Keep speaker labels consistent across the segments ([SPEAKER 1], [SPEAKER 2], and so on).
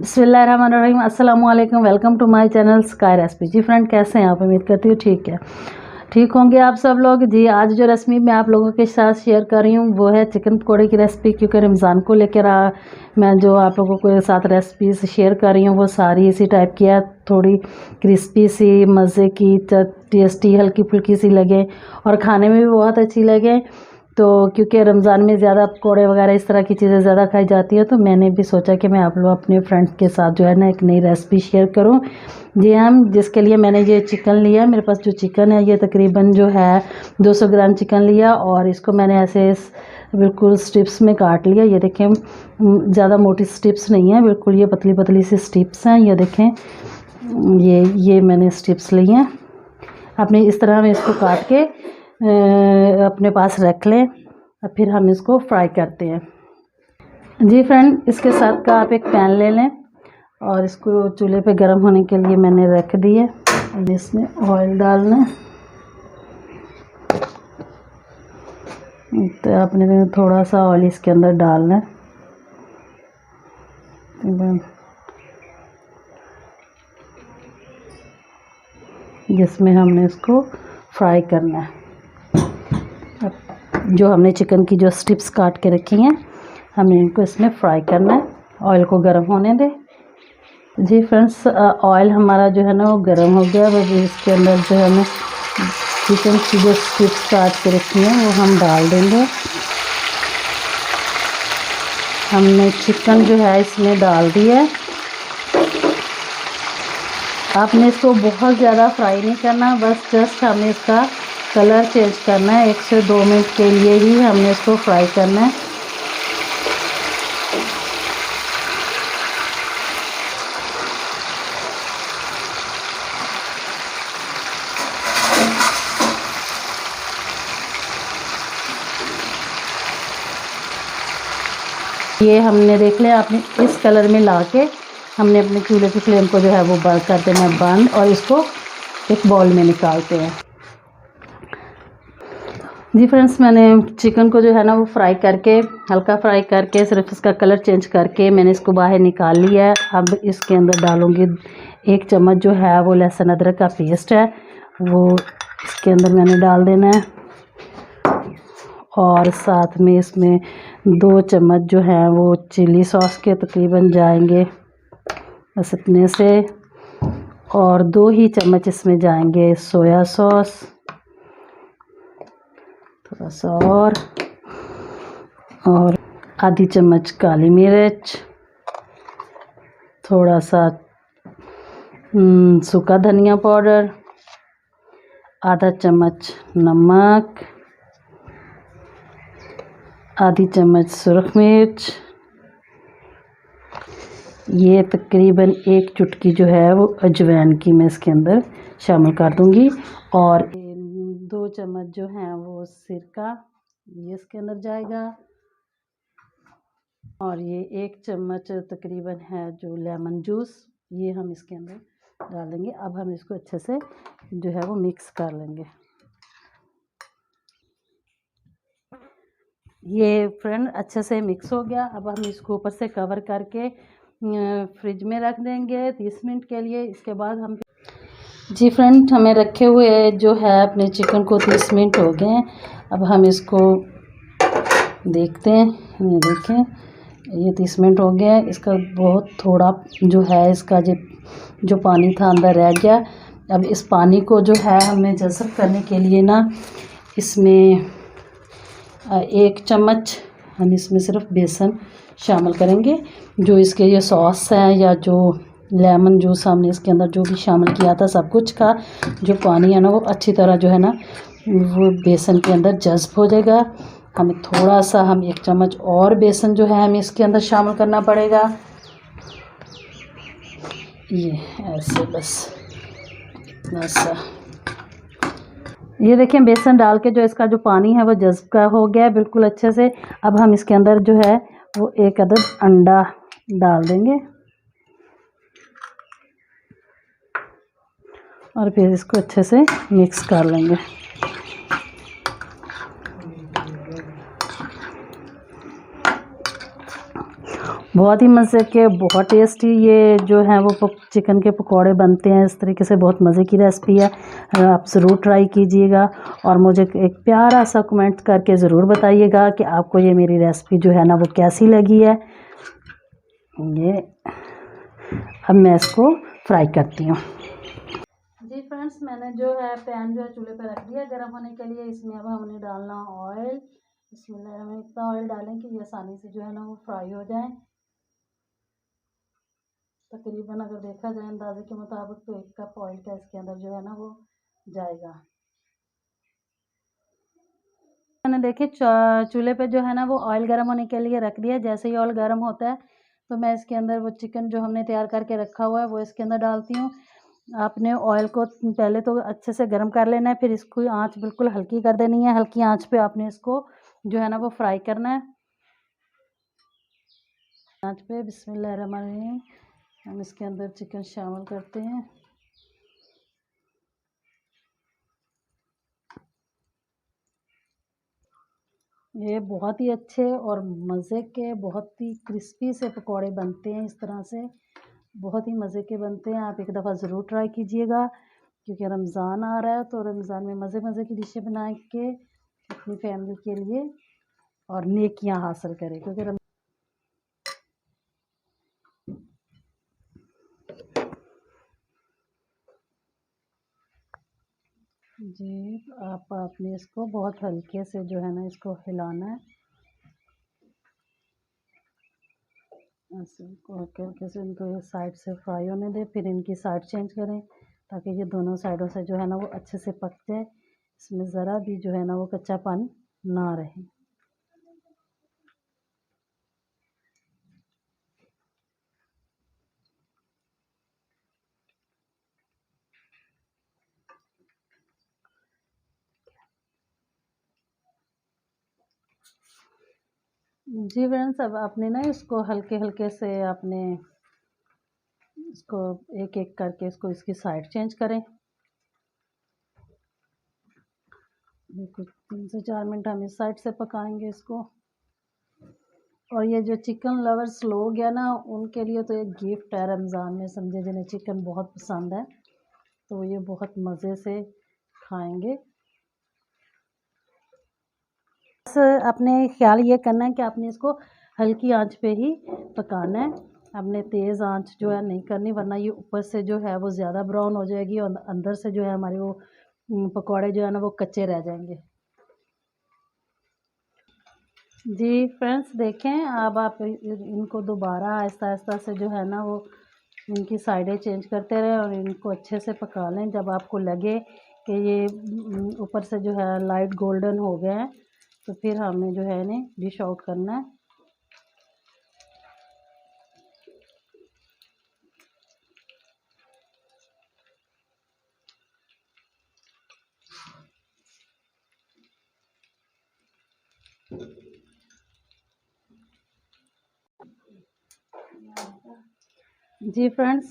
[SPEAKER 1] बिस्मिल्लाहिर्रहमानिर्रहीम, अस्सलाम वालेकुम। Welcome to my channel Sky Recipe. जी फ्रेंड, कैसे हैं आप? उम्मीद करती हूँ ठीक है, ठीक होंगे आप सब लोग। जी आज जो रेसिपी मैं आप लोगों के साथ शेयर कर रही हूँ वो है चिकन पकौड़े की रेसिपी। क्योंकि रमज़ान को लेकर मैं जो आप लोगों के साथ रेसिपीज शेयर कर रही हूँ वो सारी इसी टाइप की है। थोड़ी क्रिस्पी सी, मज़े की, टेस्टी, हल्की फुल्की सी लगे और खाने में भी बहुत अच्छी लगे। तो क्योंकि रमज़ान में ज़्यादा पकौड़े वगैरह इस तरह की चीज़ें ज़्यादा खाई जाती है, तो मैंने भी सोचा कि मैं आप लोग अपने फ्रेंड्स के साथ जो है ना एक नई रेसिपी शेयर करूं। जी हम जिसके लिए मैंने ये चिकन लिया। मेरे पास जो चिकन है ये तकरीबन जो है 200 ग्राम चिकन लिया और इसको मैंने ऐसे बिल्कुल स्ट्रिप्स में काट लिया। ये देखें, ज़्यादा मोटी स्ट्रिप्स नहीं है, बिल्कुल ये पतली पतली सी स्ट्रिप्स हैं। ये देखें, ये मैंने स्ट्रिप्स ली हैं। अपने इस तरह हम इसको काट के अपने पास रख लें और फिर हम इसको फ्राई करते हैं। जी फ्रेंड, इसके साथ का आप एक पैन ले लें और इसको चूल्हे पे गर्म होने के लिए मैंने रख दिए। इसमें ऑयल डालना है, तो आपने थोड़ा सा ऑयल इसके अंदर डालना है, जिसमें हमने इसको फ्राई करना है। जो हमने चिकन की जो स्ट्रिप्स काट के रखी हैं हमने इनको इसमें फ्राई करना है। ऑयल को गर्म होने दें। जी फ्रेंड्स, ऑयल हमारा जो है ना वो गर्म हो गया। बस इसके अंदर जो है हमें चिकन की जो स्ट्रिप्स काट के रखी हैं वो हम डाल देंगे। हमने चिकन जो है इसमें डाल दिया है। आपने इसको बहुत ज़्यादा फ्राई नहीं करना, बस जस्ट हमें इसका कलर चेंज करना है। 1 से 2 मिनट के लिए ही हमने इसको फ्राई करना है। ये हमने देख लिया, आपने इस कलर में लाके हमने अपने चूल्हे की फ्लेम को जो है वो बंद कर देना है, बंद, और इसको एक बाउल में निकालते हैं। जी फ्रेंड्स, मैंने चिकन को जो है ना वो फ्राई करके, हल्का फ्राई करके, सिर्फ इसका कलर चेंज करके मैंने इसको बाहर निकाल लिया है। अब इसके अंदर डालूँगी 1 चम्मच जो है वो लहसुन अदरक का पेस्ट है, वो इसके अंदर मैंने डाल देना है। और साथ में इसमें 2 चम्मच जो है वो चिली सॉस के तकरीबन जाएंगे, बस इतने से। और 2 ही चम्मच इसमें जाएंगे सोया सॉस, थोड़ा सा और आधी चम्मच काली मिर्च, थोड़ा सा सूखा धनिया पाउडर, आधा चम्मच नमक, आधी चम्मच सुरख मिर्च, ये तकरीबन 1 चुटकी जो है वो अजवाइन की मैं इसके अंदर शामिल कर दूंगी। और 2 चम्मच जो हैं वो सिरका, ये इसके अंदर जाएगा। और ये 1 चम्मच तकरीबन है जो लेमन जूस, ये हम इसके अंदर डाल देंगे। अब हम इसको अच्छे से जो है वो मिक्स कर लेंगे। ये फ्रेंड अच्छे से मिक्स हो गया। अब हम इसको ऊपर से कवर करके फ्रिज में रख देंगे 30 मिनट के लिए। इसके बाद हम जी फ्रेंड, हमें रखे हुए जो है अपने चिकन को 30 मिनट हो गए हैं। अब हम इसको देखते हैं। ये देखें, ये 30 मिनट हो गया है। इसका बहुत थोड़ा जो है इसका जो पानी था अंदर रह गया। अब इस पानी को जो है हमें जज़ब करने के लिए ना इसमें 1 चम्मच हम इसमें सिर्फ बेसन शामिल करेंगे। जो इसके ये सॉस है या जो लेमन जूस हमने इसके अंदर जो भी शामिल किया था, सब कुछ का जो पानी है ना वो अच्छी तरह जो है ना वो बेसन के अंदर जज़ब हो जाएगा। हमें थोड़ा सा 1 चम्मच और बेसन जो है हमें इसके अंदर शामिल करना पड़ेगा। ये ऐसे बस इतना सा। ये देखें, बेसन डाल के जो इसका जो पानी है वो जज़ब का हो गया है बिल्कुल अच्छे से। अब हम इसके अंदर जो है वो 1 अदद अंडा डाल देंगे और फिर इसको अच्छे से मिक्स कर लेंगे। बहुत ही मज़े के, बहुत टेस्टी ये जो है वो चिकन के पकोड़े बनते हैं इस तरीके से। बहुत मज़े की रेसिपी है, आप ज़रूर ट्राई कीजिएगा और मुझे एक प्यारा सा कमेंट करके ज़रूर बताइएगा कि आपको ये मेरी रेसिपी जो है ना वो कैसी लगी है। ये अब मैं इसको फ्राई करती हूँ। जी फ्रेंड्स, मैंने जो है पैन जो है चूल्हे पर रख दिया गर्म होने के लिए। इसमें अब हमने डालना ऑयल। इसमें हम इतना ऑयल डालें कि ये आसानी से जो है ना वो फ्राई हो जाए। तकरीबन अगर देखा जाए अंदाजे के मुताबिक तो 1 कप ऑयल का इसके अंदर जो है ना वो जाएगा। मैंने देखे चूल्हे पे जो है ना वो ऑयल गर्म होने के लिए रख दिया। जैसे ही ऑयल गर्म होता है तो मैं इसके अंदर वो चिकन जो हमने तैयार करके रखा हुआ है वो इसके अंदर डालती हूँ। आपने ऑयल को पहले तो अच्छे से गर्म कर लेना है, फिर इसको आंच बिल्कुल हल्की कर देनी है। हल्की आंच पे आपने इसको जो है ना वो फ्राई करना है। आंच पे बिस्मिल्लाहिर्रहमानिर्रहीम हम इसके अंदर चिकन शामिल करते हैं। ये बहुत ही अच्छे और मज़े के, बहुत ही क्रिस्पी से पकोड़े बनते हैं इस तरह से। बहुत ही मज़े के बनते हैं। आप एक दफ़ा ज़रूर ट्राई कीजिएगा, क्योंकि रमज़ान आ रहा है तो रमज़ान में मज़े मज़े की डिशें बना के अपनी फैमिली के लिए और नेकियां हासिल करें, क्योंकि जी आपने इसको बहुत हल्के से जो है ना इसको हिलाना है। ऐसे हल्के हल्के से इनको साइड से फ्राई होने दें, फिर इनकी साइड चेंज करें ताकि ये दोनों साइडों से जो है ना वो अच्छे से पक जाए। इसमें ज़रा भी जो है ना वो कच्चापन ना रहे। जी फ्रेंड्स, अब आपने ना इसको हल्के हल्के से आपने इसको एक एक करके इसकी साइड चेंज करें। कुछ 3 से 4 मिनट हम इस साइड से पकाएंगे इसको। और ये जो चिकन लवर्स लोग हैं ना उनके लिए तो एक गिफ्ट है रमज़ान में, समझे, जिन्हें चिकन बहुत पसंद है तो ये बहुत मज़े से खाएंगे। बस आपने ख्याल ये करना है कि आपने इसको हल्की आंच पे ही पकाना है। आपने तेज़ आंच जो है नहीं करनी, वरना ये ऊपर से जो है वो ज़्यादा ब्राउन हो जाएगी और अंदर से जो है हमारे वो पकौड़े जो है ना वो कच्चे रह जाएंगे। जी फ्रेंड्स, देखें अब आप इनको दोबारा आहिस्ता आहिस्ता से जो है ना वो इनकी साइडें चेंज करते रहें और इनको अच्छे से पका लें। जब आपको लगे कि ये ऊपर से जो है लाइट गोल्डन हो गए हैं तो फिर हमें जो है इन्हें डिश आउट करना है। जी फ्रेंड्स,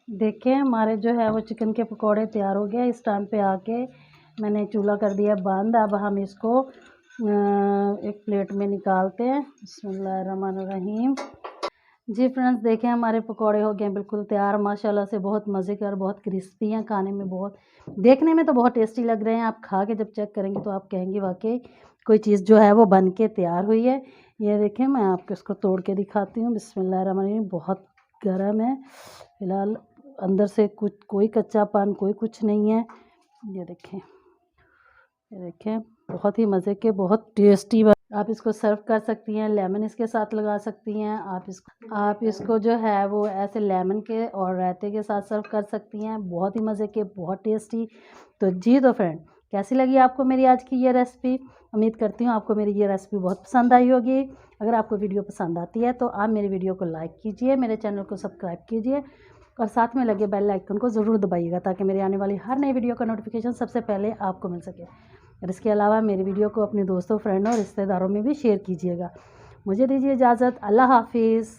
[SPEAKER 1] देखें हमारे जो है वो चिकन के पकोड़े तैयार हो गए। इस टाइम पे आके मैंने चूल्हा कर दिया बंद। अब हम इसको एक प्लेट में निकालते हैं। बिस्मिल्लाहिर्रहमानिर्रहीम। जी फ्रेंड्स, देखें हमारे पकोड़े हो गए बिल्कुल तैयार माशाल्लाह से। बहुत मज़े के और बहुत क्रिस्पी हैं, खाने में बहुत, देखने में तो बहुत टेस्टी लग रहे हैं। आप खा के जब चेक करेंगे तो आप कहेंगे वाकई कोई चीज़ जो है वो बन के तैयार हुई है। ये देखें, मैं आपको इसको तोड़ के दिखाती हूँ। बिस्मिल्लाहिर्रहमानिर्रहीम। बहुत गर्म है फ़िलहाल, अंदर से कुछ कोई कच्चापन कोई कुछ नहीं है। ये देखें, ये देखें, बहुत ही मज़े के, बहुत टेस्टी। आप इसको सर्व कर सकती हैं, लेमन इसके साथ लगा सकती हैं। आप इसको जो है वो ऐसे लेमन के और रायते के साथ सर्व कर सकती हैं। बहुत ही मज़े के, बहुत टेस्टी। तो फ्रेंड, कैसी लगी आपको मेरी आज की ये रेसिपी? उम्मीद करती हूँ आपको मेरी ये रेसिपी बहुत पसंद आई होगी। अगर आपको वीडियो पसंद आती है तो आप मेरे वीडियो को लाइक कीजिए, मेरे चैनल को सब्सक्राइब कीजिए और साथ में लगे बेल आइकन को ज़रूर दबाइएगा ताकि मेरी आने वाली हर नई वीडियो का नोटिफिकेशन सबसे पहले आपको मिल सके। और इसके अलावा मेरी वीडियो को अपने दोस्तों, फ्रेंड और रिश्तेदारों में भी शेयर कीजिएगा। मुझे दीजिए इजाज़त। अल्लाह हाफिज़।